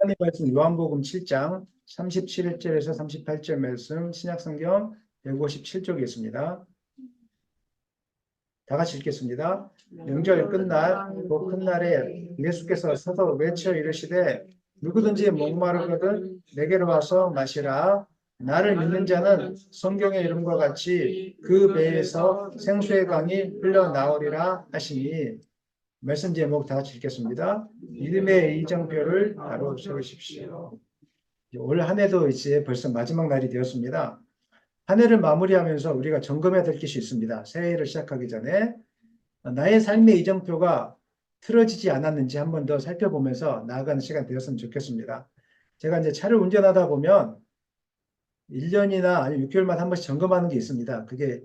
하나님 말씀 요한복음 7장 37절에서 38절 말씀 신약성경 157쪽에 있습니다. 다 같이 읽겠습니다. 명절 끝날 그 큰 날에 예수께서 서서 외쳐 이르시되 누구든지 목마르거든 내게로 와서 마시라. 나를 믿는 자는 성경의 이름과 같이 그 배에서 생수의 강이 흘러나오리라 하시니. 말씀 제목 다 같이 읽겠습니다. 믿음의 이정표를 바로 세우십시오. 올 한 해도 이제 벌써 마지막 날이 되었습니다. 한 해를 마무리하면서 우리가 점검해야 될 것이 있습니다. 새해를 시작하기 전에 나의 삶의 이정표가 틀어지지 않았는지 한 번 더 살펴보면서 나아가는 시간 되었으면 좋겠습니다. 제가 이제 차를 운전하다 보면 1년이나 아니면 6개월마다 한 번씩 점검하는 게 있습니다. 그게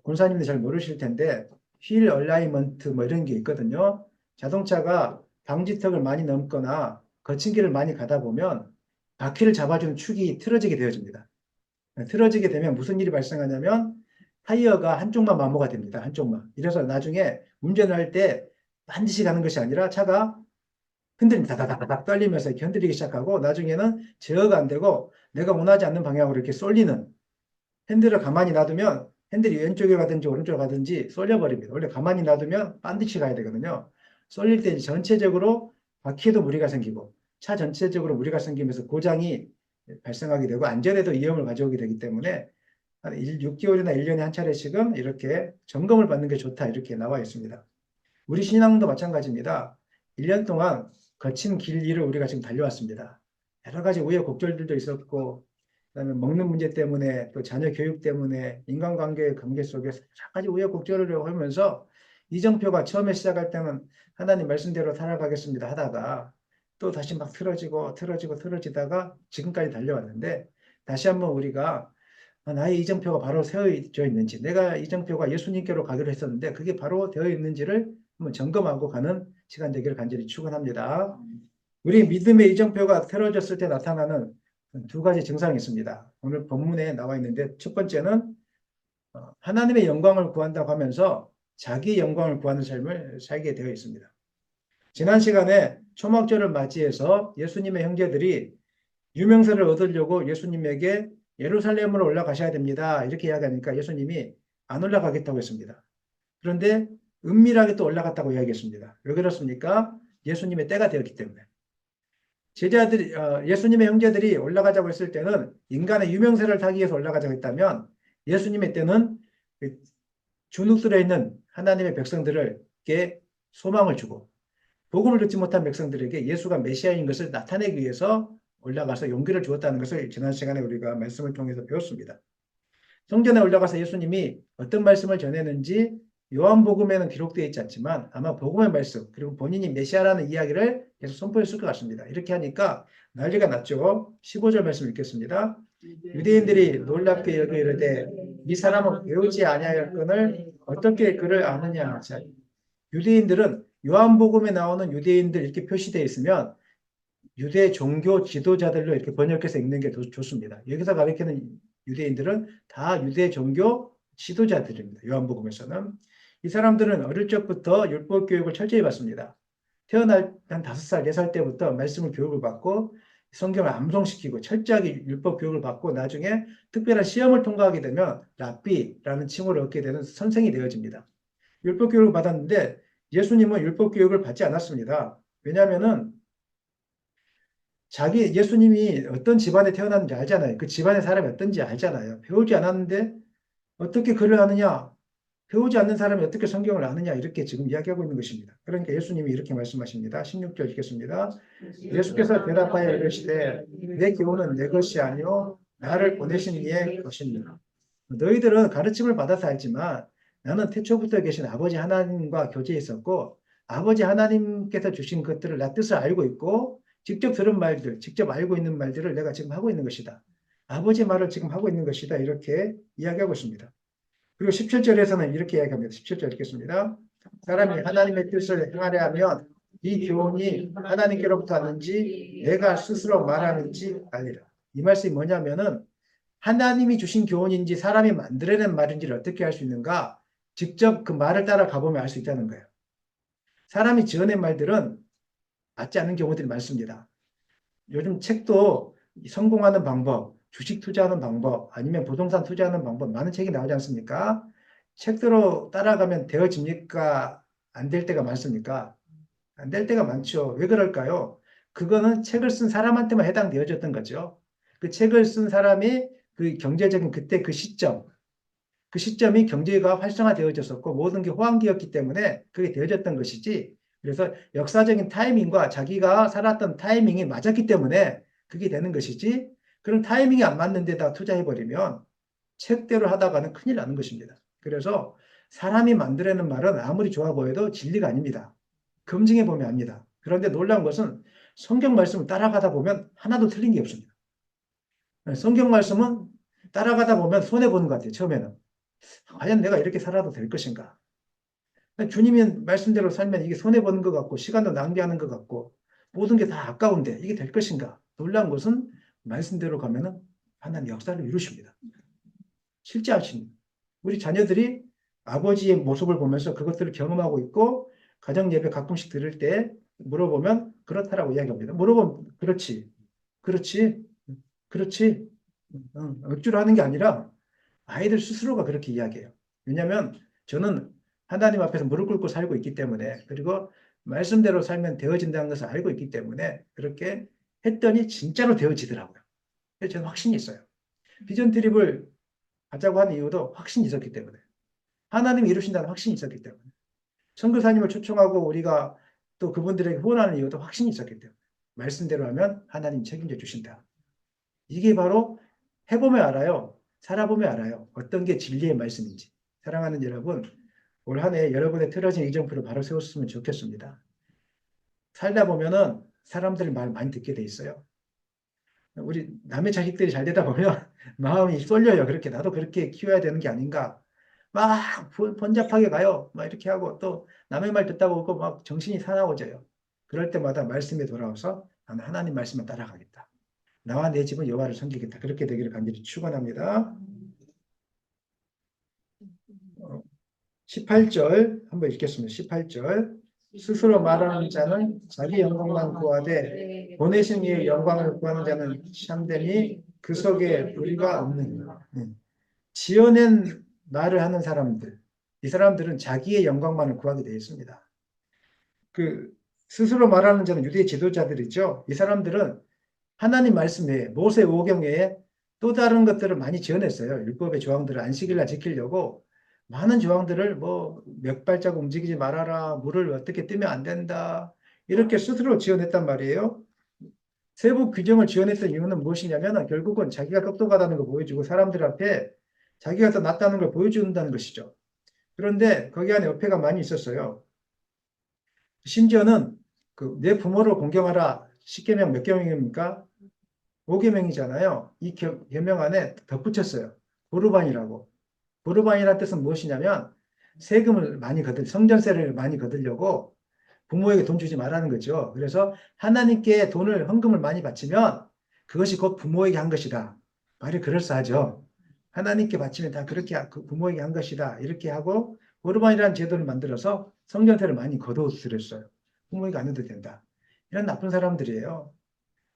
권사님들 잘 모르실 텐데 휠 얼라이먼트 뭐 이런 게 있거든요. 자동차가 방지턱을 많이 넘거나 거친 길을 많이 가다 보면 바퀴를 잡아주는 축이 틀어지게 되어집니다. 틀어지게 되면 무슨 일이 발생하냐면 타이어가 한쪽만 마모가 됩니다. 한쪽만. 이래서 나중에 운전을 할 때 반드시 가는 것이 아니라 차가 흔들림 다다다닥 떨리면서 이렇게 흔들리기 시작하고 나중에는 제어가 안 되고 내가 원하지 않는 방향으로 이렇게 쏠리는, 핸들을 가만히 놔두면 핸들이 왼쪽에 가든지 오른쪽에 가든지 쏠려버립니다. 원래 가만히 놔두면 반드시 가야 되거든요. 쏠릴 때 전체적으로 바퀴에도 무리가 생기고 차 전체적으로 무리가 생기면서 고장이 발생하게 되고 안전에도 위험을 가져오게 되기 때문에 한 6개월이나 1년에 한 차례씩은 이렇게 점검을 받는 게 좋다 이렇게 나와 있습니다. 우리 신앙도 마찬가지입니다. 1년 동안 거친 길 위를 우리가 지금 달려왔습니다. 여러 가지 우여곡절들도 있었고 그다음에 먹는 문제 때문에 또 자녀 교육 때문에 인간관계의 관계 속에서 여러 가지 우여곡절을 하면서 이정표가 처음에 시작할 때는 하나님 말씀대로 살아가겠습니다 하다가 또 다시 막 틀어지다가 지금까지 달려왔는데 다시 한번 우리가 나의 이정표가 바로 세워져 있는지, 내가 이정표가 예수님께로 가기로 했었는데 그게 바로 되어 있는지를 한번 점검하고 가는 시간 되기를 간절히 축원합니다. 우리 믿음의 이정표가 틀어졌을 때 나타나는 두 가지 증상이 있습니다. 오늘 본문에 나와 있는데 첫 번째는 하나님의 영광을 구한다고 하면서 자기 영광을 구하는 삶을 살게 되어 있습니다. 지난 시간에 초막절을 맞이해서 예수님의 형제들이 유명세를 얻으려고 예수님에게 예루살렘으로 올라가셔야 됩니다. 이렇게 이야기하니까 예수님이 안 올라가겠다고 했습니다. 그런데 은밀하게 또 올라갔다고 이야기했습니다. 왜 그렇습니까? 예수님의 때가 되었기 때문에. 제자들이 예수님의 형제들이 올라가자고 했을 때는 인간의 유명세를 타기 위해서 올라가자고 했다면 예수님의 때는 그 주눅들어 있는 하나님의 백성들에게 소망을 주고 복음을 듣지 못한 백성들에게 예수가 메시아인 것을 나타내기 위해서 올라가서 용기를 주었다는 것을 지난 시간에 우리가 말씀을 통해서 배웠습니다. 성전에 올라가서 예수님이 어떤 말씀을 전했는지 요한복음에는 기록되어 있지 않지만 아마 복음의 말씀 그리고 본인이 메시아라는 이야기를 계속 선포했을 것 같습니다. 이렇게 하니까 난리가 났죠. 15절 말씀 읽겠습니다. 유대인들이 놀랍게 여겨 이르되 이 사람은 배우지 아니하였거늘 어떻게 그를 아느냐. 자, 유대인들은 요한복음에 나오는 유대인들 이렇게 표시되어 있으면 유대 종교 지도자들로 이렇게 번역해서 읽는 게 더 좋습니다. 여기서 가리키는 유대인들은 다 유대 종교 지도자들입니다. 요한복음에서는. 이 사람들은 어릴 적부터 율법 교육을 철저히 받습니다. 태어날 한 5살, 4살 때부터 말씀을 교육을 받고 성경을 암송시키고 철저하게 율법 교육을 받고 나중에 특별한 시험을 통과하게 되면 랍비라는 칭호를 얻게 되는 선생이 되어집니다. 율법 교육을 받았는데 예수님은 율법 교육을 받지 않았습니다. 왜냐하면은 예수님이 어떤 집안에 태어났는지 알잖아요. 그 집안의 사람이 어떤지 알잖아요. 배우지 않았는데 어떻게 글을 아느냐? 배우지 않는 사람이 어떻게 성경을 아느냐? 이렇게 지금 이야기하고 있는 것입니다. 그러니까 예수님이 이렇게 말씀하십니다. 16절 읽겠습니다. 예수께서 대답하여 이르시되 내 교훈은 내 것이 아니요 나를 보내신 이의 것입니다. 너희들은 가르침을 받아서 알지만 나는 태초부터 계신 아버지 하나님과 교제했었고 아버지 하나님께서 주신 것들을 나 뜻을 알고 있고 직접 들은 말들, 직접 알고 있는 말들을 내가 지금 하고 있는 것이다. 아버지 말을 지금 하고 있는 것이다. 이렇게 이야기하고 있습니다. 그리고 17절에서는 이렇게 이야기합니다. 17절 읽겠습니다. 사람이 하나님의 뜻을 행하려 하면 이 교훈이 하나님께로부터 왔는지 내가 스스로 말하는지 알리라. 이 말씀이 뭐냐면은 하나님이 주신 교훈인지 사람이 만들어낸 말인지를 어떻게 알 수 있는가? 직접 그 말을 따라 가보면 알 수 있다는 거예요. 사람이 지어낸 말들은 맞지 않는 경우들이 많습니다. 요즘 책도 성공하는 방법, 주식 투자하는 방법, 아니면 부동산 투자하는 방법, 많은 책이 나오지 않습니까? 책대로 따라가면 되어집니까? 안 될 때가 많습니까? 안 될 때가 많죠. 왜 그럴까요? 그거는 책을 쓴 사람한테만 해당되어졌던 거죠. 그 책을 쓴 사람이 그 경제적인 그때 그 시점이 경제가 활성화되어졌었고 모든 게 호황기였기 때문에 그게 되어졌던 것이지. 그래서 역사적인 타이밍과 자기가 살았던 타이밍이 맞았기 때문에 그게 되는 것이지. 그런 타이밍이 안 맞는 데다 투자해버리면 책대로 하다가는 큰일 나는 것입니다. 그래서 사람이 만들어내는 말은 아무리 좋아 보여도 진리가 아닙니다. 검증해 보면 압니다. 그런데 놀라운 것은 성경 말씀을 따라가다 보면 하나도 틀린 게 없습니다. 성경 말씀은 따라가다 보면 손해보는 것 같아요, 처음에는. 과연 내가 이렇게 살아도 될 것인가? 주님이 말씀대로 살면 이게 손해보는 것 같고, 시간도 낭비하는 것 같고, 모든 게 다 아까운데 이게 될 것인가? 놀라운 것은 말씀대로 가면은 하나님 역사를 이루십니다. 실제 하십니다. 우리 자녀들이 아버지의 모습을 보면서 그것들을 경험하고 있고, 가정 예배 가끔씩 들을 때 물어보면 그렇다라고 이야기합니다. 물어보면 그렇지, 그렇지, 그렇지. 억지로 하는 게 아니라 아이들 스스로가 그렇게 이야기해요. 왜냐하면 저는 하나님 앞에서 무릎 꿇고 살고 있기 때문에 그리고 말씀대로 살면 되어진다는 것을 알고 있기 때문에 그렇게 했더니 진짜로 되어지더라고요. 그래서 저는 확신이 있어요. 비전 트립을 하자고 한 이유도 확신이 있었기 때문에 하나님이 이루신다는 확신이 있었기 때문에 선교사님을 초청하고 우리가 또 그분들에게 후원하는 이유도 확신이 있었기 때문에 말씀대로 하면 하나님 책임져 주신다. 이게 바로 해보면 알아요. 살아보면 알아요. 어떤 게 진리의 말씀인지. 사랑하는 여러분, 올 한 해 여러분의 틀어진 이정표를 바로 세웠으면 좋겠습니다. 살다 보면은 사람들 말 많이 듣게 돼 있어요. 우리 남의 자식들이 잘 되다 보면 마음이 쏠려요. 그렇게 나도 그렇게 키워야 되는 게 아닌가. 막 번잡하게 가요. 막 이렇게 하고 또 남의 말 듣다 보고 막 정신이 사나워져요. 그럴 때마다 말씀에 돌아와서 나는 하나님 말씀을 따라가겠다. 나와 내 집은 여호와를 섬기겠다. 그렇게 되기를 간절히 축원합니다. 18절 한번 읽겠습니다. 18절 스스로 말하는 자는 자기 영광만 구하되 보내신 이의 영광을 구하는 자는 참되니 그 속에 불의가 없느니라. 지어낸 말을 하는 사람들, 이 사람들은 자기의 영광만을 구하게 되어 있습니다. 그 스스로 말하는 자는 유대 지도자들이죠. 이 사람들은 하나님 말씀 외에 모세 오경 외에 또 다른 것들을 많이 지어냈어요. 율법의 조항들을 안식일날 지키려고 많은 조항들을 뭐 몇 발자국 움직이지 말아라, 물을 어떻게 뜨면 안 된다 이렇게 스스로 지어냈단 말이에요. 세부 규정을 지어냈던 이유는 무엇이냐면 결국은 자기가 똑똑하다는 걸 보여주고 사람들 앞에 자기가 더 낫다는 걸 보여준다는 것이죠. 그런데 거기 안에 어폐가 많이 있었어요. 심지어는 그 내 부모를 공경하라 10계명 몇 계명입니까? 5계명이잖아요. 이 계명 안에 덧붙였어요. 보르반이라고. 보르반이라는 뜻은 무엇이냐면 세금을 많이 성전세를 많이 거두려고 부모에게 돈 주지 말라는 거죠. 그래서 하나님께 돈을 헌금을 많이 바치면 그것이 곧 부모에게 한 것이다. 말이 그럴싸하죠. 하나님께 바치면 다 그렇게 그 부모에게 한 것이다. 이렇게 하고 보르반이라는 제도를 만들어서 성전세를 많이 거둬들였어요. 부모에게 안 해도 된다. 이런 나쁜 사람들이에요.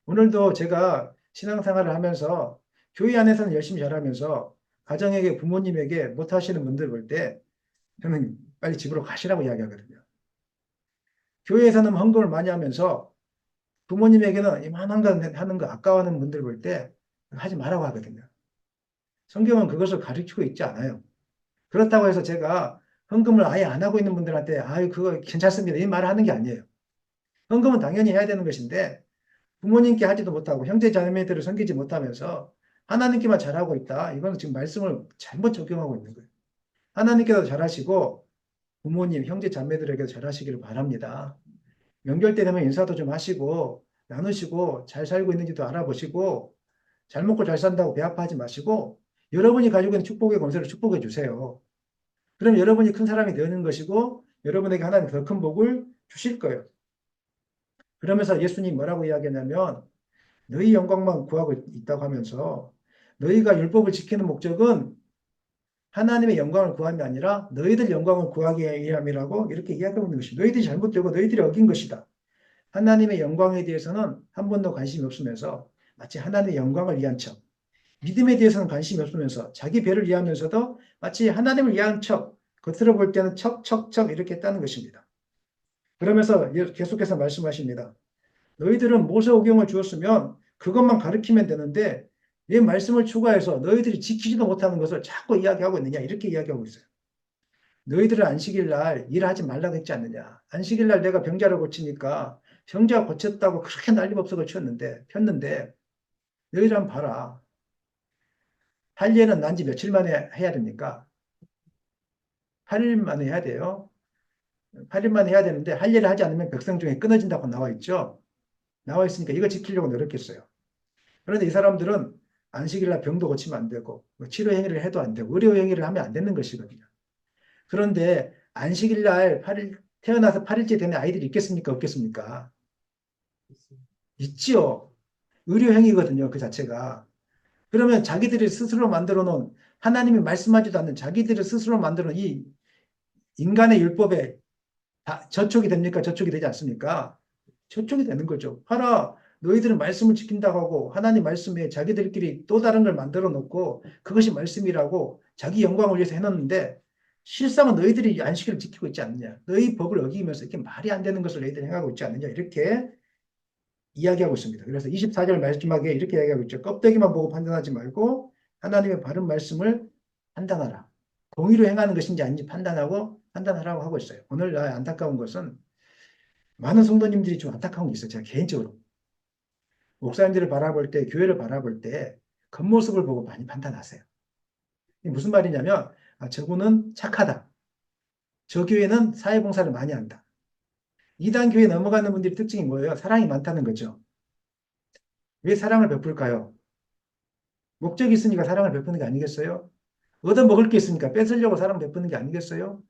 오늘도 제가 신앙생활을 하면서 교회 안에서는 열심히 잘하면서 가정에게 부모님에게 못하시는 분들 볼 때 저는 빨리 집으로 가시라고 이야기하거든요. 교회에서는 헌금을 많이 하면서 부모님에게는 이만한 거 하는 거 아까워하는 분들 볼 때 하지 말라고 하거든요. 성경은 그것을 가르치고 있지 않아요. 그렇다고 해서 제가 헌금을 아예 안 하고 있는 분들한테 아유 그거 괜찮습니다. 이 말을 하는 게 아니에요. 헌금은 당연히 해야 되는 것인데 부모님께 하지도 못하고 형제 자매들을 섬기지 못하면서 하나님께만 잘하고 있다. 이건 지금 말씀을 잘못 적용하고 있는 거예요. 하나님께도 잘하시고 부모님, 형제 자매들에게도 잘하시기를 바랍니다. 명절 때 되면 인사도 좀 하시고 나누시고 잘 살고 있는지도 알아보시고 잘 먹고 잘 산다고 배 아파하지 마시고 여러분이 가지고 있는 축복의 권세를 축복해 주세요. 그럼 여러분이 큰 사람이 되는 것이고 여러분에게 하나님 더 큰 복을 주실 거예요. 그러면서 예수님 뭐라고 이야기하냐면 너희 영광만 구하고 있다고 하면서 너희가 율법을 지키는 목적은 하나님의 영광을 구함이 아니라 너희들 영광을 구하기 위함이라고 이렇게 이야기하고 있는 것이 너희들이 잘못되고 너희들이 어긴 것이다. 하나님의 영광에 대해서는 한 번도 관심이 없으면서 마치 하나님의 영광을 위한 척, 믿음에 대해서는 관심이 없으면서 자기 배를 위하면서도 마치 하나님을 위한 척, 겉으로 볼 때는 척척척 이렇게 했다는 것입니다. 그러면서 계속해서 말씀하십니다. 너희들은 모세오경을 주었으면 그것만 가르치면 되는데 내 말씀을 추가해서 너희들이 지키지도 못하는 것을 자꾸 이야기하고 있느냐 이렇게 이야기하고 있어요. 너희들은 안식일 날 일하지 말라고 했지 않느냐. 안식일 날 내가 병자를 고치니까 병자 고쳤다고 그렇게 난리법석을 폈는데 너희들 한번 봐라. 할례는 난 지 며칠 만에 해야 됩니까? 8일 만에 해야 돼요. 8일 만에 해야 되는데 할례를 하지 않으면 백성 중에 끊어진다고 나와 있죠. 나와 있으니까 이거 지키려고 노력했어요. 그런데 이 사람들은 안식일 날 병도 고치면 안 되고 뭐 치료 행위를 해도 안 되고 의료 행위를 하면 안 되는 것이거든요. 그런데 안식일 날 8일 태어나서 8일째 되는 아이들이 있겠습니까? 없겠습니까? 있지요. 의료 행위거든요. 그 자체가. 그러면 자기들이 스스로 만들어 놓은 하나님이 말씀하지도 않는 자기들이 스스로 만들어 놓은 이 인간의 율법에 저촉이 됩니까? 저촉이 되지 않습니까? 저촉이 되는 거죠. 하나 너희들은 말씀을 지킨다고 하고 하나님 말씀에 자기들끼리 또 다른 걸 만들어 놓고 그것이 말씀이라고 자기 영광을 위해서 해놓는데 실상은 너희들이 안식일을 지키고 있지 않느냐. 너희 법을 어기면서 이렇게 말이 안 되는 것을 너희들이 행하고 있지 않느냐. 이렇게 이야기하고 있습니다. 그래서 24절 마지막에 이렇게 이야기하고 있죠. 껍데기만 보고 판단하지 말고 하나님의 바른 말씀을 판단하라. 공의로 행하는 것인지 아닌지 판단하라고 하고 있어요. 오늘 나의 안타까운 것은 많은 성도님들이 좀 안타까운 게 있어요. 제가 개인적으로. 목사님들을 바라볼 때, 교회를 바라볼 때 겉모습을 보고 많이 판단하세요. 이게 무슨 말이냐면 저분은 착하다. 저 교회는 사회봉사를 많이 한다. 이단 교회 넘어가는 분들의 특징이 뭐예요? 사랑이 많다는 거죠. 왜 사랑을 베풀까요? 목적이 있으니까 사랑을 베푸는 게 아니겠어요? 얻어먹을 게 있으니까 뺏으려고 사랑 베푸는 게 아니겠어요?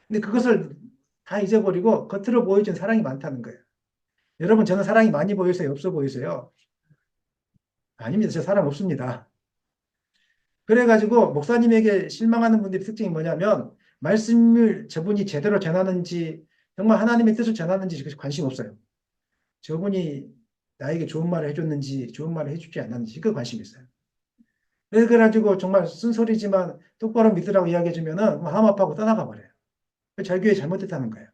근데 그것을 다 잊어버리고 겉으로 보여준 사랑이 많다는 거예요. 여러분, 저는 사랑이 많이 보이세요? 없어 보이세요? 아닙니다. 저 사랑 없습니다. 그래가지고 목사님에게 실망하는 분들의 특징이 뭐냐면 말씀을 저분이 제대로 전하는지 정말 하나님의 뜻을 전하는지 관심 없어요. 저분이 나에게 좋은 말을 해줬는지 좋은 말을 해주지 않았는지 그 관심이 있어요. 그래가지고 정말 쓴소리지만 똑바로 믿으라고 이야기해주면은 마음 아파하고 떠나가 버려요. 자기 교회 잘못됐다는 거예요.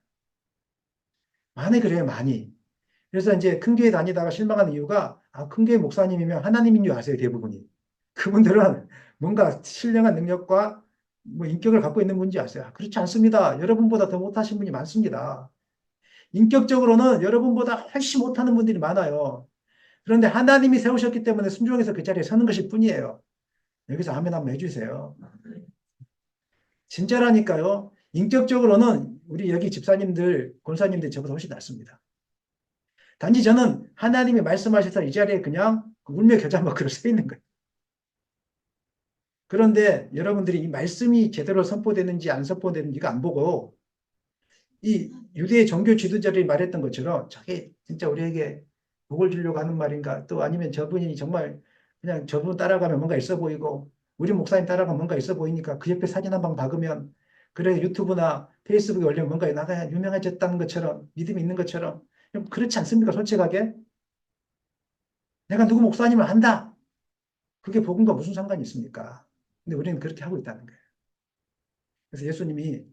많이 그래요, 많이. 그래서 이제 큰 교회 다니다가 실망하는 이유가 큰 교회 목사님이면 하나님인 줄 아세요, 대부분이. 그분들은 뭔가 신령한 능력과 뭐 인격을 갖고 있는 분인지 아세요? 그렇지 않습니다. 여러분보다 더 못하신 분이 많습니다. 인격적으로는 여러분보다 훨씬 못하는 분들이 많아요. 그런데 하나님이 세우셨기 때문에 순종해서 그 자리에 서는 것일 뿐이에요. 여기서 아멘 한번 해주세요. 진짜라니까요. 인격적으로는 우리 여기 집사님들, 권사님들 저보다 훨씬 낫습니다. 단지 저는 하나님이 말씀하셔서 이 자리에 그냥 울며 겨자 먹기로 서 있는 거예요. 그런데 여러분들이 이 말씀이 제대로 선포되는지 안 선포되는지가 안 보고 이 유대의 종교 지도자들이 말했던 것처럼 저게 진짜 우리에게 복을 주려고 하는 말인가 또 아니면 저분이 정말 그냥 저분 따라가면 뭔가 있어 보이고 우리 목사님 따라가면 뭔가 있어 보이니까 그 옆에 사진 한 방 박으면 그래 유튜브나 페이스북에 올리면 뭔가 나가 유명해졌다는 것처럼 믿음이 있는 것처럼 그렇지 않습니까? 솔직하게 내가 누구 목사님을 안다. 그게 복음과 무슨 상관이 있습니까? 근데 우리는 그렇게 하고 있다는 거예요. 그래서 예수님이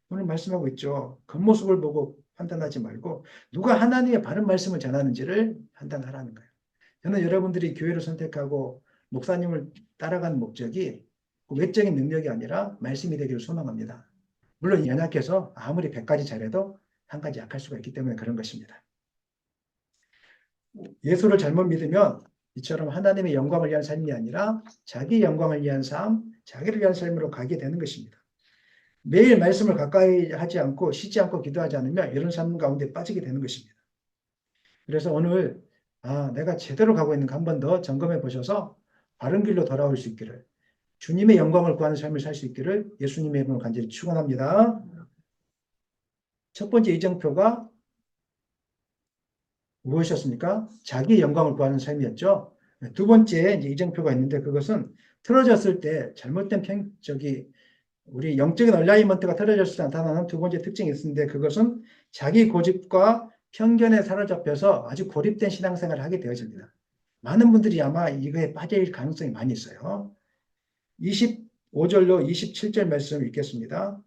오늘 말씀하고 있죠. 겉모습을 보고 판단하지 말고 누가 하나님의 바른 말씀을 전하는지를 판단하라는 거예요. 저는 여러분들이 교회를 선택하고 목사님을 따라가는 목적이 외적인 능력이 아니라 말씀이 되기를 소망합니다. 물론 연약해서 아무리 100가지 잘해도 한 가지 약할 수가 있기 때문에 그런 것입니다. 예수를 잘못 믿으면 이처럼 하나님의 영광을 위한 삶이 아니라 자기 영광을 위한 삶, 자기를 위한 삶으로 가게 되는 것입니다. 매일 말씀을 가까이 하지 않고 쉬지 않고 기도하지 않으면 이런 삶 가운데 빠지게 되는 것입니다. 그래서 오늘 내가 제대로 가고 있는가 한 번 더 점검해 보셔서 바른 길로 돌아올 수 있기를 주님의 영광을 구하는 삶을 살 수 있기를 예수님의 이름으로 간절히 축원합니다. 첫 번째 이정표가 무엇이었습니까? 자기 영광을 구하는 삶이었죠. 두 번째 이제 이정표가 있는데 그것은 틀어졌을 때 잘못된 우리 영적인 얼라이먼트가 틀어졌을 때 나타나는 두 번째 특징이 있는데 그것은 자기 고집과 편견에 사로잡혀서 아주 고립된 신앙생활을 하게 되어집니다. 많은 분들이 아마 이거에 빠질 가능성이 많이 있어요. 25절로 27절 말씀 읽겠습니다.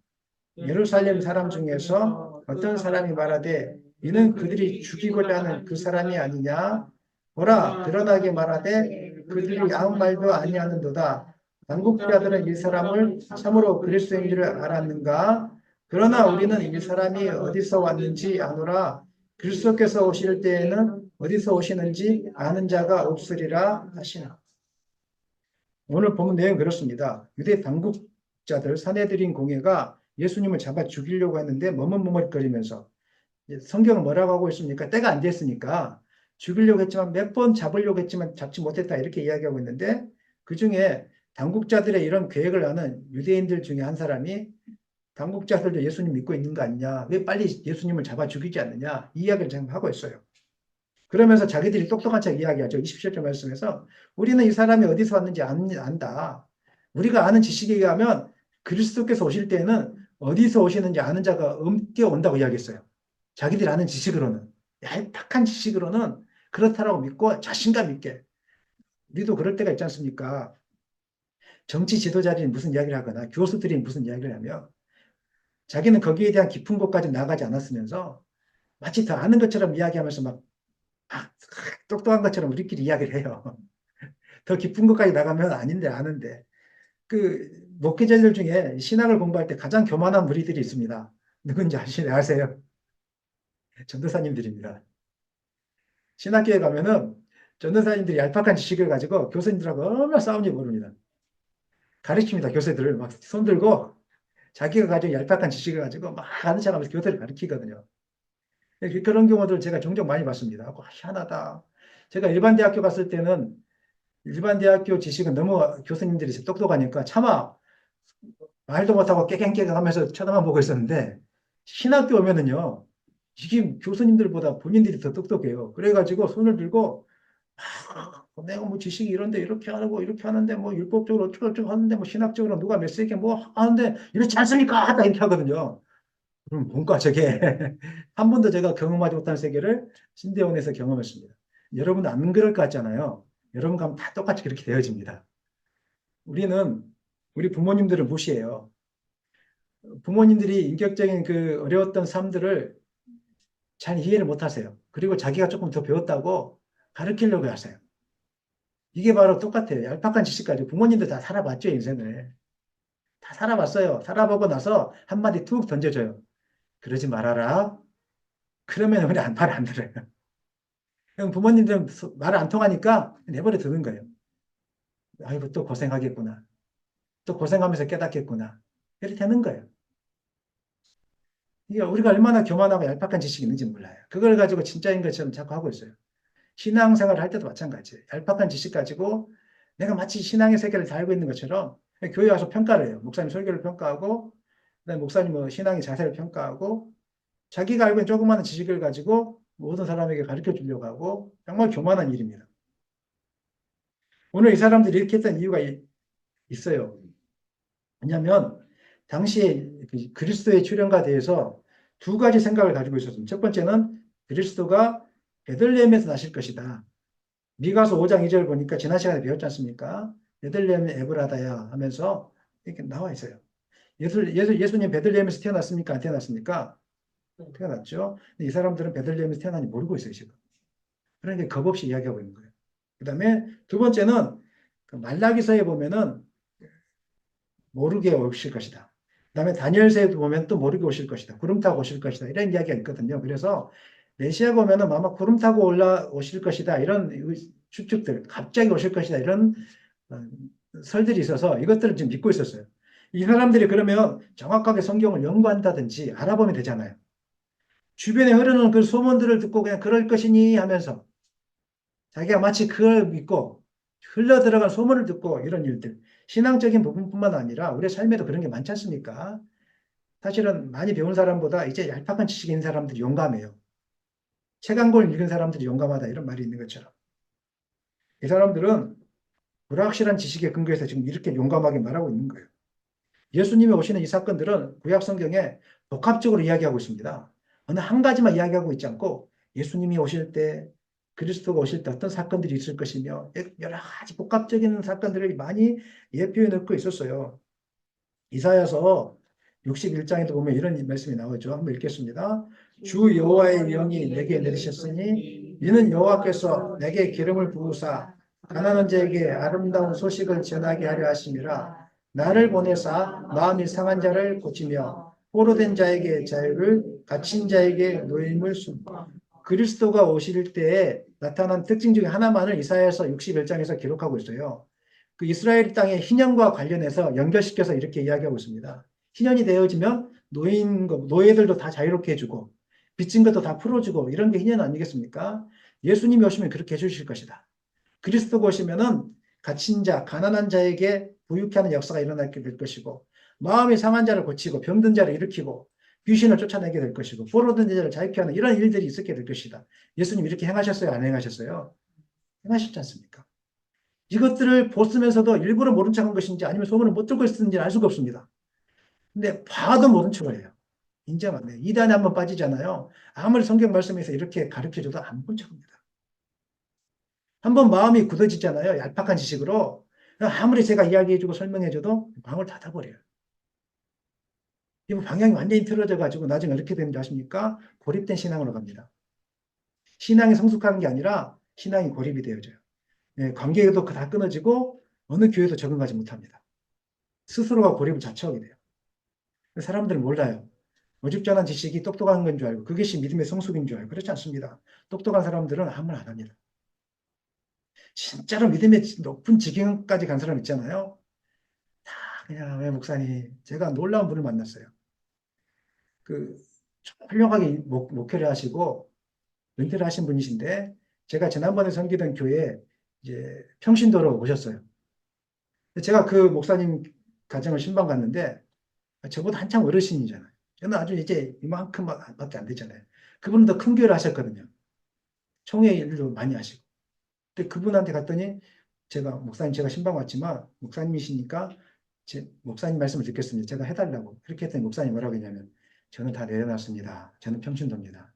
예루살렘 사람 중에서 어떤 사람이 말하되 이는 그들이 죽이고자 하는 그 사람이 아니냐? 보라, 드러나게 말하되 그들이 아무 말도 아니하는도다. 당국자들은 이 사람을 참으로 그리스도인 줄 알았는가? 그러나 우리는 이 사람이 어디서 왔는지 아노라. 그리스도께서 오실 때에는 어디서 오시는지 아는 자가 없으리라 하시나. 오늘 본문 내용 그렇습니다. 유대 당국자들 사내들인 공회가 예수님을 잡아 죽이려고 했는데 머뭇머뭇거리면서 성경은 뭐라고 하고 있습니까? 때가 안 됐으니까 죽이려고 했지만 몇 번 잡으려고 했지만 잡지 못했다 이렇게 이야기하고 있는데 그중에 당국자들의 이런 계획을 아는 유대인들 중에 한 사람이 당국자들도 예수님 믿고 있는 거 아니냐? 왜 빨리 예수님을 잡아 죽이지 않느냐? 이 이야기를 지금 하고 있어요. 그러면서 자기들이 똑똑한 척 이야기하죠. 27절 말씀에서 우리는 이 사람이 어디서 왔는지 안다. 우리가 아는 지식에 의하면 그리스도께서 오실 때에는 어디서 오시는지 아는 자가 뛰어온다고 이야기했어요. 자기들이 아는 지식으로는. 얄팍한 지식으로는 그렇다라고 믿고 자신감 있게. 우리도 그럴 때가 있지 않습니까? 정치 지도자들이 무슨 이야기를 하거나 교수들이 무슨 이야기를 하며 자기는 거기에 대한 깊은 곳까지 나가지 않았으면서 마치 더 아는 것처럼 이야기하면서 막 똑똑한 것처럼 우리끼리 이야기를 해요. 더 깊은 것까지 나가면 아닌데 아는데 그 목회자들 중에 신학을 공부할 때 가장 교만한 무리들이 있습니다. 누군지 아세요? 전도사님들입니다. 신학교에 가면은 전도사님들이 얄팍한 지식을 가지고 교수님들하고 얼마나 싸운지 모릅니다. 가르칩니다. 교수들을 막 손들고 자기가 가지고 얄팍한 지식을 가지고 막 하는 척하면서 교수를 가르치거든요. 그런 경우들 제가 종종 많이 봤습니다. 희한하다. 제가 일반 대학교 갔을 때는 일반 대학교 지식은 너무 교수님들이 똑똑하니까 차마 말도 못하고 깨갱깨갱 하면서 쳐다만 보고 있었는데 신학교 오면은요 이게 교수님들보다 본인들이 더 똑똑해요. 그래가지고 손을 들고 내가 뭐 지식이 이런데 이렇게 하고 이렇게 하는데 뭐 율법적으로 어쩌고저쩌고 하는데 뭐 신학적으로 누가 몇 세기 뭐 하는데 이렇지 않습니까? 하다 이렇게 하거든요. 그럼 뭔가 저게 한 번도 제가 경험하지 못한 세계를 신대원에서 경험했습니다. 여러분 안 그럴 것 같잖아요. 여러분 가면 다 똑같이 그렇게 되어집니다. 우리는 우리 부모님들을 무시해요. 부모님들이 인격적인 그 어려웠던 삶들을 잘 이해를 못 하세요. 그리고 자기가 조금 더 배웠다고 가르치려고 하세요. 이게 바로 똑같아요. 얄팍한 지식 가지고 부모님들 다 살아봤죠, 인생을. 다 살아봤어요. 살아보고 나서 한마디 툭 던져줘요. 그러지 말아라. 그러면 우리 말을 안 들어요. 그럼 부모님들은 말을 안 통하니까 내버려 두는 거예요. 아이고, 또 고생하겠구나. 또 고생하면서 깨닫겠구나. 이렇게 되는 거예요. 이게 우리가 얼마나 교만하고 얄팍한 지식이 있는지 몰라요. 그걸 가지고 진짜인 것처럼 자꾸 하고 있어요. 신앙생활을 할 때도 마찬가지예요. 얄팍한 지식 가지고 내가 마치 신앙의 세계를 다 알고 있는 것처럼 교회 와서 평가를 해요. 목사님 설교를 평가하고 그다음에 목사님 뭐 신앙의 자세를 평가하고 자기가 알고 있는 조그마한 지식을 가지고 모든 사람에게 가르쳐 주려고 하고 정말 교만한 일입니다. 오늘 이 사람들이 이렇게 했던 이유가 있어요. 왜냐하면 당시에 그리스도의 출현과 대해서 두 가지 생각을 가지고 있었습니다. 첫 번째는 그리스도가 베들레헴에서 나실 것이다. 미가서 5장 2절 보니까 지난 시간에 배웠지 않습니까? 베들레헴 에브라다야 하면서 이렇게 나와 있어요. 예수님 베들레헴에서 태어났습니까? 안 태어났습니까? 태어났죠. 근데 이 사람들은 베들레헴에서 태어나는지 모르고 있어요, 지금. 그러니까 겁 없이 이야기하고 있는 거예요. 그 다음에 두 번째는 그 말라기서에 보면은 모르게 오실 것이다. 그다음에 다니엘서에도 보면 또 모르게 오실 것이다. 구름 타고 오실 것이다. 이런 이야기가 있거든요. 그래서 메시아 보면은 아마 구름 타고 올라오실 것이다. 이런 추측들, 갑자기 오실 것이다. 이런 어, 설들이 있어서 이것들을 지금 믿고 있었어요. 이 사람들이 그러면 정확하게 성경을 연구한다든지 알아보면 되잖아요. 주변에 흐르는 그 소문들을 듣고 그냥 그럴 것이니 하면서 자기가 마치 그걸 믿고 흘러 들어간 소문을 듣고 이런 일들. 신앙적인 부분뿐만 아니라 우리 삶에도 그런 게 많지 않습니까? 사실은 많이 배운 사람보다 이제 얄팍한 지식이 있는 사람들이 용감해요. 책 한 권 읽은 사람들이 용감하다 이런 말이 있는 것처럼. 이 사람들은 불확실한 지식에 근거해서 지금 이렇게 용감하게 말하고 있는 거예요. 예수님이 오시는 이 사건들은 구약 성경에 복합적으로 이야기하고 있습니다. 어느 한 가지만 이야기하고 있지 않고 예수님이 오실 때, 그리스도가 오실 때 어떤 사건들이 있을 것이며 여러 가지 복합적인 사건들을 많이 예표해 놓고 있었어요. 이사야서 61장에도 보면 이런 말씀이 나오죠. 한번 읽겠습니다. 주 여호와의 영이 내게 내리셨으니 이는 여호와께서 내게 기름을 부으사 가난한 자에게 아름다운 소식을 전하게 하려 하심이라. 나를 보내사 마음이 상한 자를 고치며 포로된 자에게 자유를, 갇힌 자에게 노임을 줍니다. 그리스도가 오실 때에 나타난 특징 중에 하나만을 이사야서 61장에서 기록하고 있어요. 그 이스라엘 땅의 희년과 관련해서 연결시켜서 이렇게 이야기하고 있습니다. 희년이 되어지면 노예들도 다 자유롭게 해주고 빚진 것도 다 풀어주고 이런 게 희년 아니겠습니까? 예수님이 오시면 그렇게 해주실 것이다. 그리스도가 오시면은 갇힌 자, 가난한 자에게 부유케 하는 역사가 일어나게 될 것이고 마음이 상한 자를 고치고 병든 자를 일으키고 귀신을 쫓아내게 될 것이고 포로된 자를 자유케 하는 이런 일들이 있게 될 것이다. 예수님 이렇게 행하셨어요? 안 행하셨어요? 행하셨지 않습니까? 이것들을 보쓰면서도 일부러 모른 척한 것인지 아니면 속으로 못 들고 있었는지 알 수가 없습니다. 근데 봐도 모른 척을 해요. 인정안 해요. 이단에 한번 빠지잖아요. 아무리 성경 말씀에서 이렇게 가르쳐줘도 안 본 척합니다. 한번 마음이 굳어지잖아요. 얄팍한 지식으로. 아무리 제가 이야기해주고 설명해줘도 방을 닫아버려요. 이 방향이 완전히 틀어져가지고 나중에 어떻게 되는지 아십니까? 고립된 신앙으로 갑니다. 신앙이 성숙하는 게 아니라 신앙이 고립이 되어져요. 예, 관계도 다 끊어지고 어느 교회도 적응하지 못합니다. 스스로가 고립을 자처하게 돼요. 사람들은 몰라요. 어줍잖은 지식이 똑똑한 건 줄 알고 그것이 믿음의 성숙인 줄 알고 그렇지 않습니다. 똑똑한 사람들은 아무 말 안 합니다. 진짜로 믿음의 높은 지경까지 간 사람 있잖아요. 다 그냥 왜 목사님 제가 놀라운 분을 만났어요. 그 훌륭하게 목회를 하시고 은퇴를 하신 분이신데 제가 지난번에 섬기던 교회 이제 평신도로 오셨어요. 제가 그 목사님 가정을 신방 갔는데 저보다 한참 어르신이잖아요. 저는 아주 이제 이만큼밖에 안 되잖아요. 그분은 더 큰 교회를 하셨거든요. 총회 일도 많이 하시고. 근데 그분한테 갔더니 제가 목사님 제가 신방 왔지만 목사님이시니까 목사님 말씀을 듣겠습니다. 제가 해달라고. 그렇게 했더니 목사님 뭐라고 했냐면 저는 다 내려놨습니다. 저는 평신도입니다.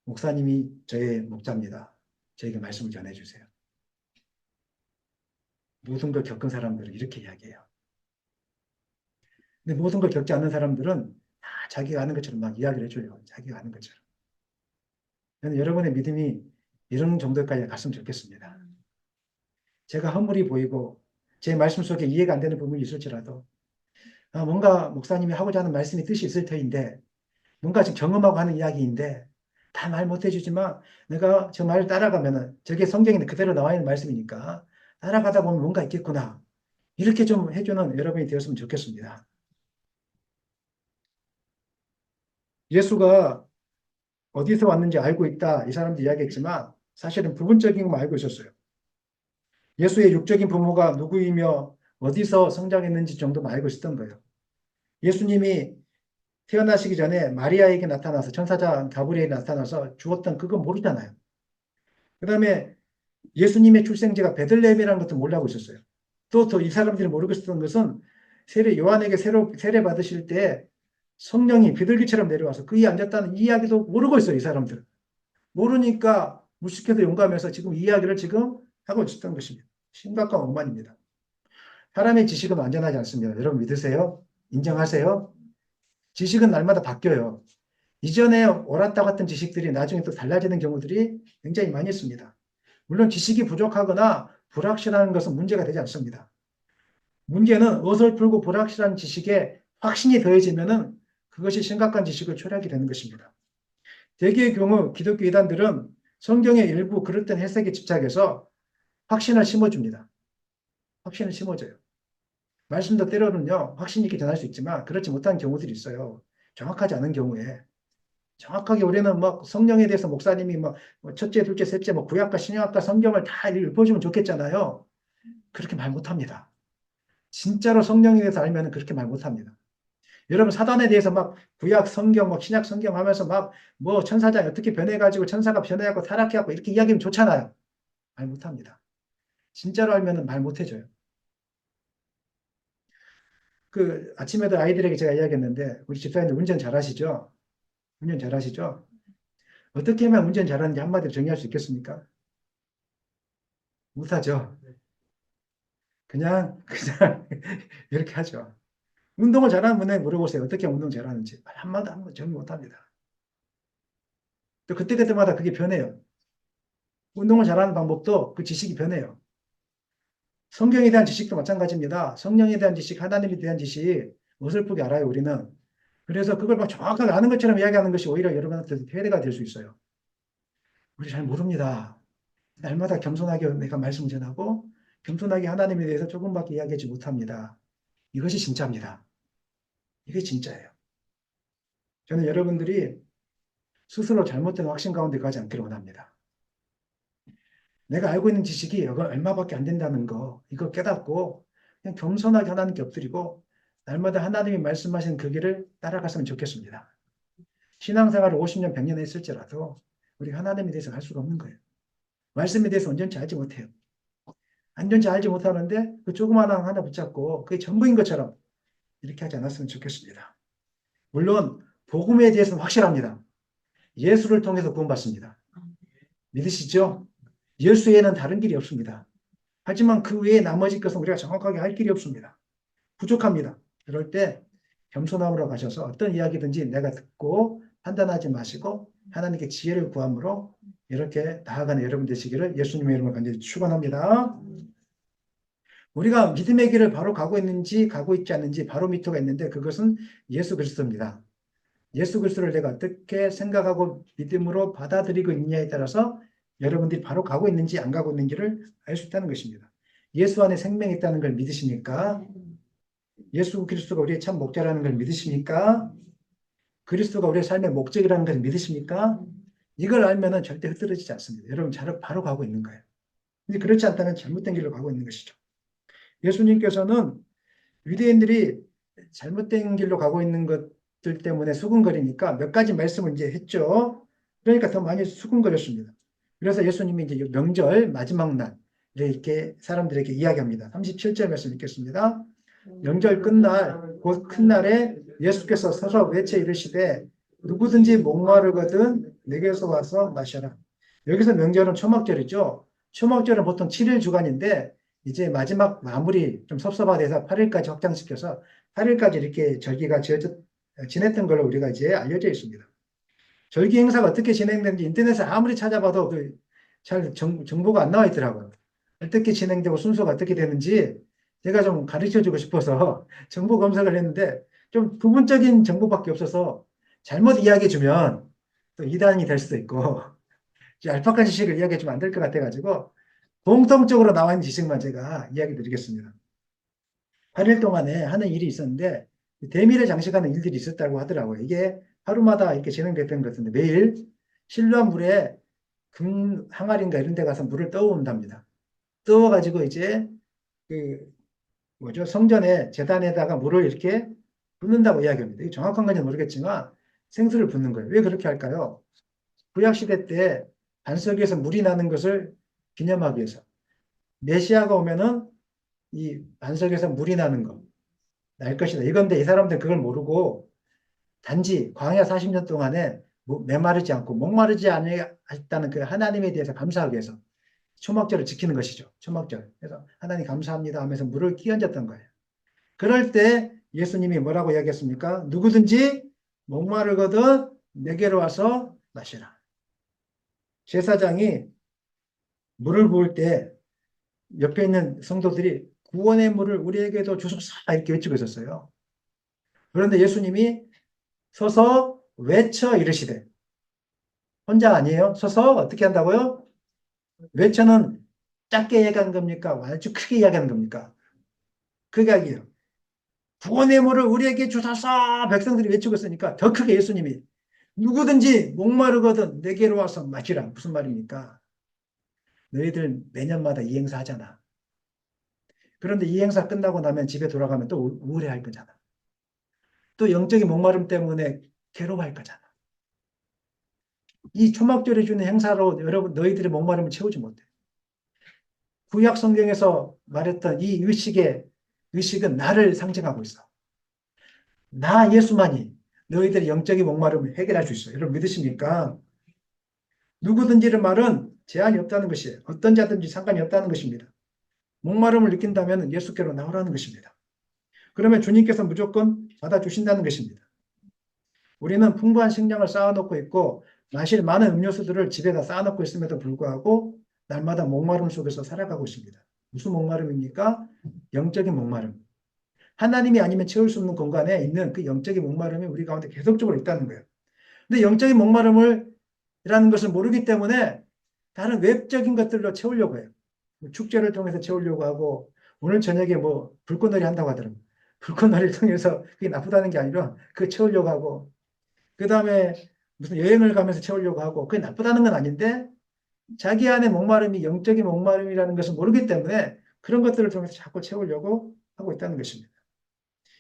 목사님이 저의 목자입니다. 저에게 말씀을 전해주세요. 모든 걸 겪은 사람들은 이렇게 이야기해요. 근데 모든 걸 겪지 않는 사람들은 다 자기가 아는 것처럼 막 이야기를 해줘요. 자기가 아는 것처럼. 저는 여러분의 믿음이 이런 정도까지 갔으면 좋겠습니다. 제가 허물이 보이고 제 말씀 속에 이해가 안 되는 부분이 있을지라도 뭔가 목사님이 하고자 하는 말씀이 뜻이 있을 터인데 뭔가 지금 경험하고 하는 이야기인데 다 말 못해주지만 내가 저 말을 따라가면은 저게 성경에 그대로 나와 있는 말씀이니까 따라가다 보면 뭔가 있겠구나. 이렇게 좀 해주는 여러분이 되었으면 좋겠습니다. 예수가 어디서 왔는지 알고 있다. 이 사람도 이야기했지만 사실은 부분적인 것만 알고 있었어요. 예수의 육적인 부모가 누구이며 어디서 성장했는지 정도만 알고 있었던 거예요. 예수님이 태어나시기 전에 마리아에게 나타나서 천사장 가브리엘이 나타나서 주었던 그건 모르잖아요. 그 다음에 예수님의 출생지가 베들레헴이라는 것도 모르고 있었어요. 또 이 사람들이 모르고 있었던 것은 요한에게 세례 받으실 때 성령이 비둘기처럼 내려와서 그에 앉았다는 이야기도 모르고 있어요. 이 사람들은. 모르니까 무식해도 용감해서 지금 이야기를 지금 하고 있었던 것입니다. 심각한 오만입니다. 사람의 지식은 완전하지 않습니다. 여러분 믿으세요? 인정하세요? 지식은 날마다 바뀌어요. 이전에 옳았다 같은 지식들이 나중에 또 달라지는 경우들이 굉장히 많이 있습니다. 물론 지식이 부족하거나 불확실한 것은 문제가 되지 않습니다. 문제는 어설프고 불확실한 지식에 확신이 더해지면은 그것이 심각한 지식을 초래하게 되는 것입니다. 대개의 경우 기독교 이단들은 성경의 일부 그릇된 해석에 집착해서 확신을 심어줍니다. 확신을 심어줘요. 말씀도 때로는요, 확신 있게 전할 수 있지만 그렇지 못한 경우들이 있어요. 정확하지 않은 경우에. 정확하게 우리는 막 성령에 대해서 목사님이 뭐 첫째, 둘째, 셋째, 뭐 구약과 신약과 성경을 다 읽어주면 좋겠잖아요. 그렇게 말 못합니다. 진짜로 성령에 대해서 알면 그렇게 말 못합니다. 여러분 사단에 대해서 막 구약 성경, 막 신약 성경 하면서 막 뭐 천사장 어떻게 변해가지고 천사가 변해갖고 타락해갖고 이렇게 이야기하면 좋잖아요. 말 못합니다. 진짜로 알면 말 못해줘요. 그 아침에도 아이들에게 제가 이야기했는데 우리 집사님들 운전 잘하시죠? 운전 잘하시죠? 어떻게 하면 운전 잘하는지 한마디로 정의할 수 있겠습니까? 못하죠. 그냥 이렇게 하죠. 운동을 잘하는 분에게 물어보세요. 어떻게 운동 잘하는지. 한마디 한번 정의 못합니다. 또 그때그때마다 그게 변해요. 운동을 잘하는 방법도 그 지식이 변해요. 성경에 대한 지식도 마찬가지입니다. 성령에 대한 지식, 하나님에 대한 지식, 어설프게 알아요, 우리는. 그래서 그걸 막 정확하게 아는 것처럼 이야기하는 것이 오히려 여러분한테 해례가 될 수 있어요. 우리 잘 모릅니다. 날마다 겸손하게 내가 말씀 전하고, 겸손하게 하나님에 대해서 조금밖에 이야기하지 못합니다. 이것이 진짜입니다. 이게 진짜예요. 저는 여러분들이 스스로 잘못된 확신 가운데 가지 않기를 원합니다. 내가 알고 있는 지식이 이거 얼마밖에 안 된다는 거, 이거 깨닫고 그냥 겸손하게 하나님께 엎드리고 날마다 하나님이 말씀하신 그 길을 따라갔으면 좋겠습니다. 신앙생활을 50년, 100년 했을지라도 우리 하나님에 대해서 알 수가 없는 거예요. 말씀에 대해서 온전치 알지 못해요. 완전치 알지 못하는데 그 조그마한 하나 붙잡고 그게 전부인 것처럼 이렇게 하지 않았으면 좋겠습니다. 물론 복음에 대해서는 확실합니다. 예수를 통해서 구원받습니다. 믿으시죠? 예수 외에는 다른 길이 없습니다. 하지만 그 외에 나머지 것은 우리가 정확하게 할 길이 없습니다. 부족합니다. 그럴 때 겸손함으로 가셔서 어떤 이야기든지 내가 듣고 판단하지 마시고 하나님께 지혜를 구함으로 이렇게 나아가는 여러분 되시기를 예수님의 이름으로 간절히 축원합니다. 우리가 믿음의 길을 바로 가고 있는지 가고 있지 않는지 바로미터가 있는데 그것은 예수 그리스도입니다. 예수 그리스도를 내가 어떻게 생각하고 믿음으로 받아들이고 있느냐에 따라서 여러분들이 바로 가고 있는지 안 가고 있는지를 알 수 있다는 것입니다. 예수 안에 생명이 있다는 걸 믿으십니까? 예수 그리스도가 우리의 참 목자라는 걸 믿으십니까? 그리스도가 우리의 삶의 목적이라는 걸 믿으십니까? 이걸 알면은 절대 흐트러지지 않습니다. 여러분 바로 가고 있는 거예요. 근데 그렇지 않다면 잘못된 길로 가고 있는 것이죠. 예수님께서는 유대인들이 잘못된 길로 가고 있는 것들 때문에 수군거리니까 몇 가지 말씀을 이제 했죠. 그러니까 더 많이 수군거렸습니다. 그래서 예수님이 이제 명절 마지막 날 이렇게 사람들에게 이야기합니다. 37절 말씀 읽겠습니다. 명절 끝날 곧 큰 날에 예수께서 서서 외쳐 이르시되 누구든지 목마르거든 내게서 와서 마셔라. 여기서 명절은 초막절이죠. 초막절은 보통 7일 주간인데 이제 마지막 마무리 좀 섭섭하대서 8일까지 확장시켜서 8일까지 이렇게 절기가 지냈던 걸로 우리가 이제 알려져 있습니다. 절기 행사가 어떻게 진행되는지 인터넷에 아무리 찾아봐도 잘 정보가 안 나와 있더라고요. 어떻게 진행되고 순서가 어떻게 되는지 제가 좀 가르쳐 주고 싶어서 정보 검색을 했는데 좀 부분적인 정보밖에 없어서 잘못 이야기해 주면 또 이단이 될 수도 있고 알파카 지식을 이야기해 주면 안 될 것 같아가지고 공통적으로 나와 있는 지식만 제가 이야기 드리겠습니다. 8일 동안에 하는 일이 있었는데 대미를 장식하는 일들이 있었다고 하더라고요. 이게 하루마다 이렇게 진행됐던 것 같은데 매일 신루한 물에 금 항아리인가 이런 데 가서 물을 떠온답니다. 떠와가지고 이제 그 뭐죠? 성전에 제단에다가 물을 이렇게 붓는다고 이야기합니다. 이게 정확한 건지 모르겠지만 생수를 붓는 거예요. 왜 그렇게 할까요? 구약 시대 때 반석에서 물이 나는 것을 기념하기 위해서 메시아가 오면은 이 반석에서 물이 나는 거 날 것이다. 이건데 이 사람들 그걸 모르고 단지 광야 40년 동안에 메마르지 않고 목마르지 않았다는 그 하나님에 대해서 감사하기 위해서 초막절을 지키는 것이죠. 초막절. 그래서 하나님 감사합니다 하면서 물을 끼얹었던 거예요. 그럴 때 예수님이 뭐라고 이야기했습니까? 누구든지 목마르거든 내게로 와서 마시라. 제사장이 물을 부을 때 옆에 있는 성도들이 구원의 물을 우리에게도 주소서 이렇게 외치고 있었어요. 그런데 예수님이 서서 외쳐 이르시되 혼자 아니에요? 서서 어떻게 한다고요? 외쳐는 작게 이야기하는 겁니까? 아주 크게 이야기하는 겁니까? 그게 아니에요. 구원의 물을 우리에게 주소서 백성들이 외치고 있으니까 더 크게 예수님이 누구든지 목마르거든 내게로 와서 마시라. 무슨 말입니까? 너희들 매년마다 이 행사 하잖아. 그런데 이 행사 끝나고 나면 집에 돌아가면 또 우울해할 거잖아. 또 영적인 목마름 때문에 괴로워할 거잖아. 이 초막절에 주는 행사로 여러분 너희들의 목마름을 채우지 못해. 구약 성경에서 말했던 이 의식은 나를 상징하고 있어. 나 예수만이 너희들의 영적인 목마름을 해결할 수 있어. 여러분 믿으십니까? 누구든지의 말은 제한이 없다는 것이에요. 어떤 자든지 상관이 없다는 것입니다. 목마름을 느낀다면 예수께로 나오라는 것입니다. 그러면 주님께서 무조건 받아주신다는 것입니다. 우리는 풍부한 식량을 쌓아놓고 있고 마실 많은 음료수들을 집에다 쌓아놓고 있음에도 불구하고 날마다 목마름 속에서 살아가고 있습니다. 무슨 목마름입니까? 영적인 목마름. 하나님이 아니면 채울 수 없는 공간에 있는 그 영적인 목마름이 우리 가운데 계속적으로 있다는 거예요. 근데 영적인 목마름을 이라는 것을 모르기 때문에 다른 외적인 것들로 채우려고 해요. 축제를 통해서 채우려고 하고 오늘 저녁에 뭐 불꽃놀이 한다고 하더라고요. 불꽃놀이를 통해서 그게 나쁘다는 게 아니라 그거 채우려고 하고 그 다음에 무슨 여행을 가면서 채우려고 하고 그게 나쁘다는 건 아닌데 자기 안에 목마름이 영적인 목마름이라는 것을 모르기 때문에 그런 것들을 통해서 자꾸 채우려고 하고 있다는 것입니다.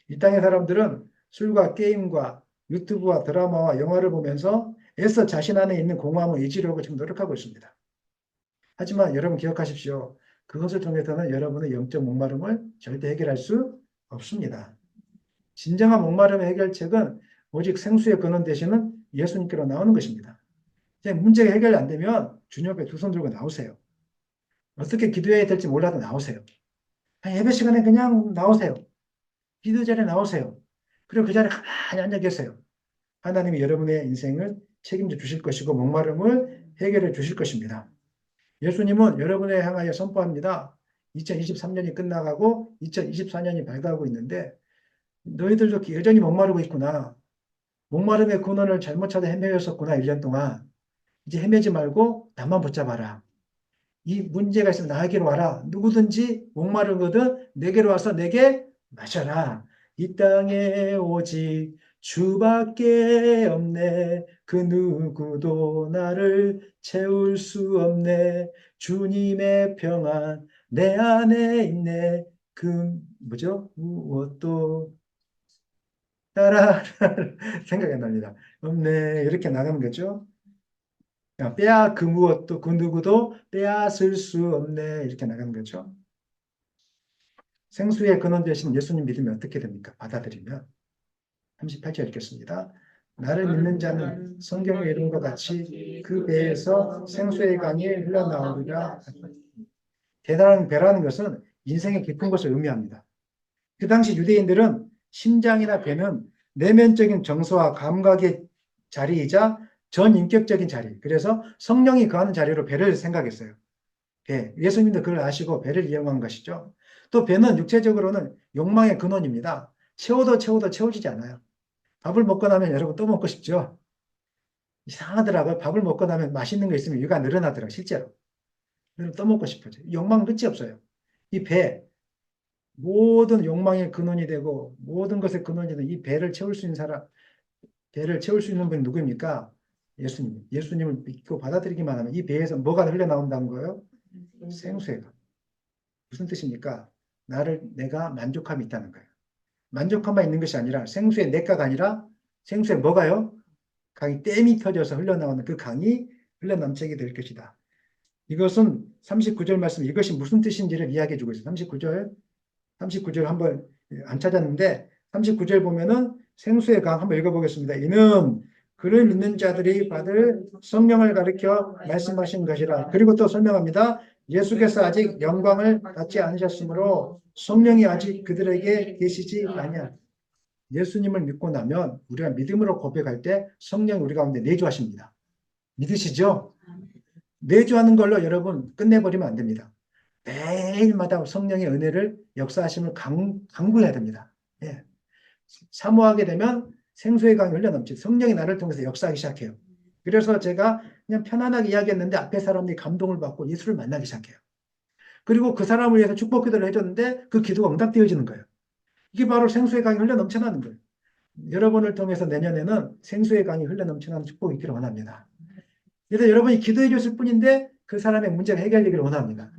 이 땅의 사람들은 술과 게임과 유튜브와 드라마와 영화를 보면서 애써 자신 안에 있는 공허함을 잊으려고 지금 노력하고 있습니다. 하지만 여러분 기억하십시오. 그것을 통해서는 여러분의 영적 목마름을 절대 해결할 수 없습니다. 진정한 목마름의 해결책은 오직 생수의 근원 되시는 예수님께로 나오는 것입니다. 문제가 해결이 안 되면 주님 앞에 두 손 들고 나오세요. 어떻게 기도해야 될지 몰라도 나오세요. 예배 시간에 그냥 나오세요. 기도 자리에 나오세요. 그리고 그 자리에 가만히 앉아 계세요. 하나님이 여러분의 인생을 책임져 주실 것이고 목마름을 해결해 주실 것입니다. 예수님은 여러분을 향하여 선포합니다. 2023년이 끝나가고 2024년이 밝아가고 있는데 너희들도 여전히 목마르고 있구나. 목마름의 근원을 잘못 찾아 헤매였었구나. 1년 동안. 이제 헤매지 말고 나만 붙잡아라. 이 문제가 있으면 나에게로 와라. 누구든지 목마르거든 내게로 와서 내게 마셔라. 이 땅에 오직 주밖에 없네. 그 누구도 나를 채울 수 없네. 주님의 평안 내 안에 있네. 그 뭐죠? 무엇도 따라 생각이 안 납니다. 없네. 이렇게 나가는 거죠. 빼앗 그 무엇도 그 누구도 빼앗을 수 없네. 이렇게 나가는 거죠. 생수의 근원 되신 예수님 믿으면 어떻게 됩니까? 받아들이면. 38절 읽겠습니다. 나를 믿는 자는 성경의 이름과 같이 그 배에서 생수의 강이 흘러나오리라. 대단한 배라는 것은 인생의 깊은 것을 의미합니다. 그 당시 유대인들은 심장이나 배는 내면적인 정서와 감각의 자리이자 전인격적인 자리. 그래서 성령이 거하는 자리로 배를 생각했어요. 배. 예수님도 그걸 아시고 배를 이용한 것이죠. 또 배는 육체적으로는 욕망의 근원입니다. 채워도 채워도 채워지지 않아요. 밥을 먹고 나면 여러분 또 먹고 싶죠? 이상하더라고요. 밥을 먹고 나면 맛있는 거 있으면 위가 늘어나더라고요. 실제로. 그럼 또 먹고 싶어져요. 욕망은 끝이 없어요. 이 배, 모든 욕망의 근원이 되고 모든 것의 근원이 되는 이 배를 채울 수 있는 사람, 배를 채울 수 있는 분이 누구입니까? 예수님. 예수님을 믿고 받아들이기만 하면 이 배에서 뭐가 흘러나온다는 거예요? 생수가. 무슨 뜻입니까? 내가 만족함이 있다는 거예요. 만족함만 있는 것이 아니라 생수의 내가가 아니라 생수에 뭐가요? 강이 댐이 터져서 흘러나오는 그 강이 흘러넘치게 될 것이다. 이것은 39절 말씀 이것이 무슨 뜻인지를 이야기해 주고 있어요. 39절 한번 안 찾았는데 39절 보면은 생수의 강 한번 읽어보겠습니다. 이는 그를 믿는 자들이 받을 성령을 가리켜 말씀하신 것이라. 그리고 또 설명합니다. 예수께서 아직 영광을 받지 않으셨으므로 성령이 아직 그들에게 계시지 아니하. 예수님을 믿고 나면 우리가 믿음으로 고백할 때 성령이 우리 가운데 내주하십니다. 믿으시죠? 내주하는 걸로 여러분 끝내버리면 안 됩니다. 매일마다 성령의 은혜를 역사하심을 강구해야 됩니다. 예. 사모하게 되면 생수의 강이 흘러넘치 성령이 나를 통해서 역사하기 시작해요. 그래서 제가 그냥 편안하게 이야기했는데 앞에 사람들이 감동을 받고 예수를 만나기 시작해요. 그리고 그 사람을 위해서 축복 기도를 해줬는데 그 기도가 응답되어지는 거예요. 이게 바로 생수의 강이 흘러넘쳐나는 거예요. 여러분을 통해서 내년에는 생수의 강이 흘러넘쳐나는 축복이 있기를 원합니다. 그래서 여러분이 기도해 줬을 뿐인데 그 사람의 문제가 해결되기를 원합니다.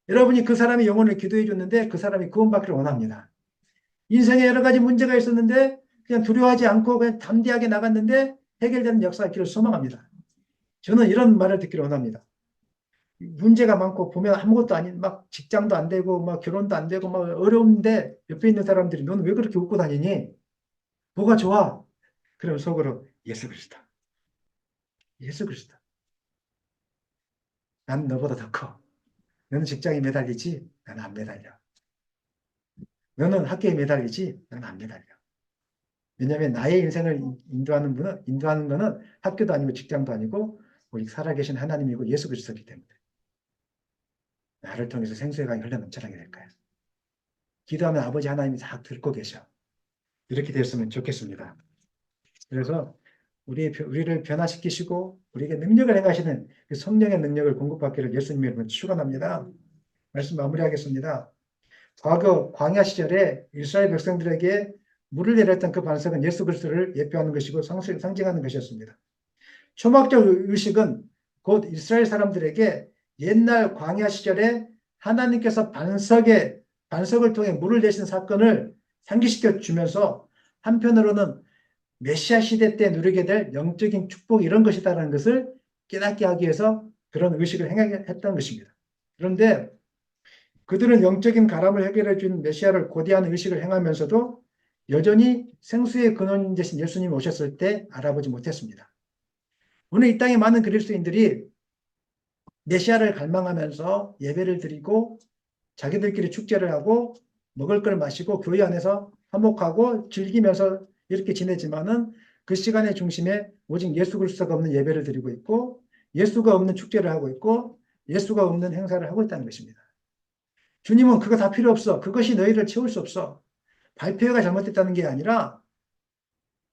여러분이 그 사람의 영혼을 기도해 줬는데 그 사람이 구원받기를 원합니다. 인생에 여러 가지 문제가 있었는데 그냥 두려워하지 않고 그냥 담대하게 나갔는데 해결되는 역사가 있기를 소망합니다. 저는 이런 말을 듣기를 원합니다. 문제가 많고 보면 아무것도 아닌 막 직장도 안 되고 막 결혼도 안 되고 막 어려운데 옆에 있는 사람들이 너는 왜 그렇게 웃고 다니니? 뭐가 좋아? 그럼 속으로 예수 그리스도. 예수 그리스도. 나는 너보다 더 커. 너는 직장에 매달리지? 나는 안 매달려. 너는 학교에 매달리지? 나는 안 매달려. 왜냐하면 나의 인생을 인도하는 거는 학교도 아니고 직장도 아니고 우리 살아계신 하나님이고 예수 그리스도이기 때문에 나를 통해서 생수의 강이 흘러넘쳐나게 될 거야. 기도하면 아버지 하나님이 다 듣고 계셔. 이렇게 됐으면 좋겠습니다. 그래서 우리를 변화시키시고 우리에게 능력을 행하시는 그 성령의 능력을 공급받기를 예수님의 이름으로 축원합니다. 말씀 마무리하겠습니다. 과거 광야 시절에 이스라엘 백성들에게 물을 내렸던 그 반석은 예수 그리스도를 예표하는 것이고 상징하는 것이었습니다. 초막적 의식은 곧 이스라엘 사람들에게 옛날 광야 시절에 하나님께서 반석을 통해 물을 내신 사건을 상기시켜 주면서 한편으로는 메시아 시대 때 누리게 될 영적인 축복 이런 것이다라는 것을 깨닫게 하기 위해서 그런 의식을 행했던 것입니다. 그런데 그들은 영적인 가람을 해결해 준 메시아를 고대하는 의식을 행하면서도 여전히 생수의 근원 되신 예수님이 오셨을 때 알아보지 못했습니다. 오늘 이 땅에 많은 그리스도인들이 메시아를 갈망하면서 예배를 드리고 자기들끼리 축제를 하고 먹을 걸 마시고 교회 안에서 화목하고 즐기면서 이렇게 지내지만은 그 시간의 중심에 오직 예수 그리스도가 없는 예배를 드리고 있고 예수가 없는 축제를 하고 있고 예수가 없는 행사를 하고 있다는 것입니다. 주님은 그거 다 필요 없어. 그것이 너희를 채울 수 없어. 발표회가 잘못됐다는 게 아니라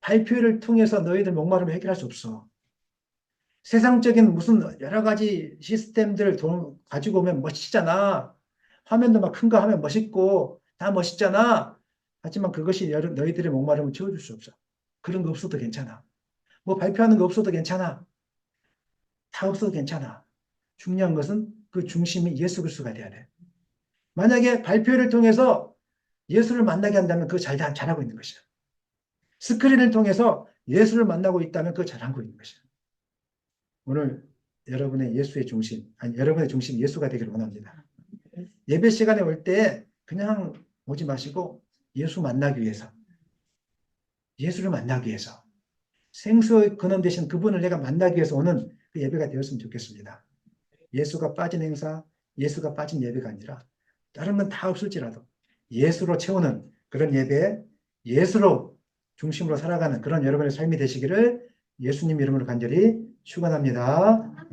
발표회를 통해서 너희들 목마름을 해결할 수 없어. 세상적인 무슨 여러 가지 시스템들을 가지고 오면 멋있잖아. 화면도 막 큰 거 하면 멋있고 다 멋있잖아. 하지만 그것이 너희들의 목마름을 채워줄 수 없어. 그런 거 없어도 괜찮아. 뭐 발표하는 거 없어도 괜찮아. 다 없어도 괜찮아. 중요한 것은 그 중심이 예수 그리스도가 돼야 돼. 만약에 발표를 통해서 예수를 만나게 한다면 그거 잘하고 있는 것이야. 스크린을 통해서 예수를 만나고 있다면 그거 잘하고 있는 것이야. 오늘 여러분의 여러분의 중심 예수가 되기를 원합니다. 예배 시간에 올 때 그냥 오지 마시고 예수를 만나기 위해서 생수의 근원 되신 그분을 내가 만나기 위해서 오는 그 예배가 되었으면 좋겠습니다. 예수가 빠진 행사, 예수가 빠진 예배가 아니라 다른 건 다 없을지라도 예수로 채우는 그런 예배, 예수로 중심으로 살아가는 그런 여러분의 삶이 되시기를 예수님 이름으로 간절히 축원합니다.